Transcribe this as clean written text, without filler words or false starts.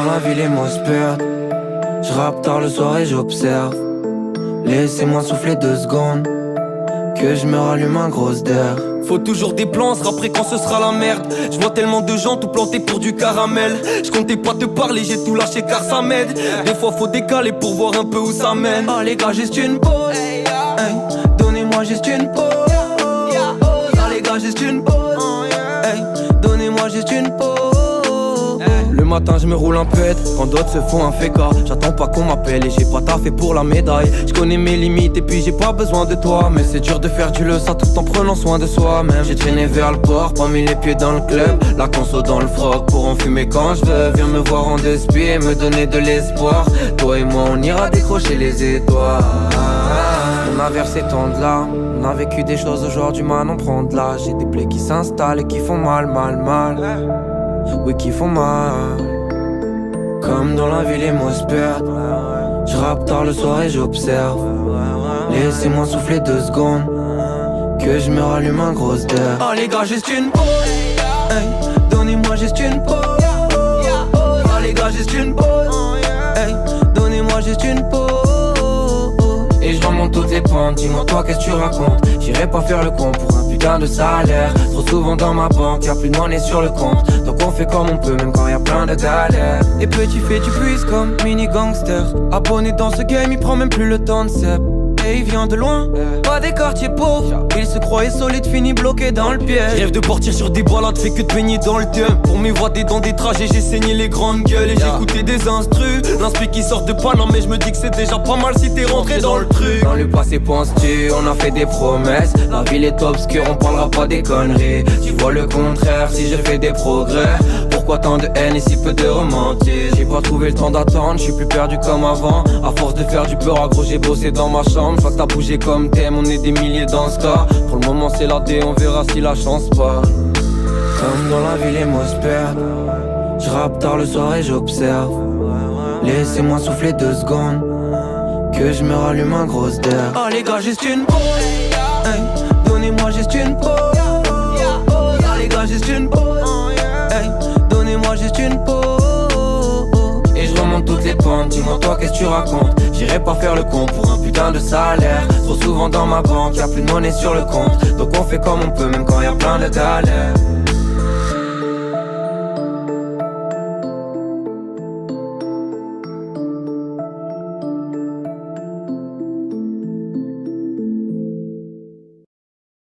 dans la ville les mots se perdent. Je rappe tard le soir et j'observe. Laissez-moi souffler 2 secondes, que je me rallume un gros d'air. Faut toujours des plans, se rappeler quand ce sera la merde. Je vois tellement de gens tout plantés pour du caramel. Je comptais pas te parler, j'ai tout lâché car ça m'aide. Des fois faut décaler pour voir un peu où ça mène. Ah les gars juste une pause, hey, donnez-moi juste une pause. Ah les gars juste une pause, hey, donnez-moi juste une pause. Le matin je me roule un pet, quand d'autres se font un féca. J'attends pas qu'on m'appelle et j'ai pas taffé pour la médaille. Je connais mes limites et puis j'ai pas besoin de toi. Mais c'est dur de faire du le ça tout en prenant soin de soi-même. J'ai traîné vers le port, pas mis les pieds dans le club. La conso dans le froc pour en fumer quand je veux. Viens me voir en despit et me donner de l'espoir. Toi et moi on ira décrocher les étoiles. On a versé tant de larmes, on a vécu des choses aujourd'hui maintenant prend de l'âge. J'ai des plaies qui s'installent et qui font mal. Oui qui font mal. Comme dans la ville les mots se perdent. Je rappe tard le soir et j'observe. Laissez-moi souffler 2 secondes, que je me rallume un gros d'air. Ah les gars juste une pause, hey, donnez-moi juste une pause. ah les gars juste une pause, hey, donnez-moi juste une pause. et je remonte toutes les pentes, dis-moi toi qu'est-ce que tu racontes. J'irai pas faire le con pour un putain de salaire. Trop souvent dans ma banque, y'a plus de monnaie sur le compte. Donc on fait comme on peut, même quand y'a plein de galères. Et petit fait tu puisses comme mini gangster. Abonné dans ce game, il prend même plus le temps de sep. Et il vient de loin, pas des quartiers pauvres. Il se croyait solide, fini bloqué dans le piège. Je rêve de partir sur des balades, fait que de peigner dans le thème. Pour m'évader dans des trajets, j'ai saigné les grandes gueules. Et j'écoutais des instrus, l'inspi qui sort de Paname. Mais je me dis que c'est déjà pas mal si t'es rentré dans le truc. Dans le passé penses-tu, on a fait des promesses. La ville est obscure, on parlera pas des conneries. Tu vois le contraire, si je fais des progrès. Pourquoi tant de haine et si peu de romantisme? J'ai pas trouvé le temps d'attendre, je suis plus perdu comme avant. À force de faire du peur, gros j'ai bossé dans ma chambre. Je vois que t'as bougé comme t'aimes, on est des milliers dans ce cas. Pour le moment c'est la D, on verra si la chance part. Comme dans la ville les mots se perdent. Je rappe tard le soir et j'observe. Laissez-moi souffler 2 secondes, que je me rallume un gros d'air. Ah les gars juste une pause, hey, donnez-moi juste une pause. ah les gars juste une pause, hey, donnez-moi juste une pause. et je remonte toutes les pentes, dis-moi toi qu'est-ce que tu racontes. J'irai pas faire le con pour un putain de salaire. Trop souvent dans ma banque, y'a plus de monnaie sur le compte. Donc on fait comme on peut même quand y'a plein de galères.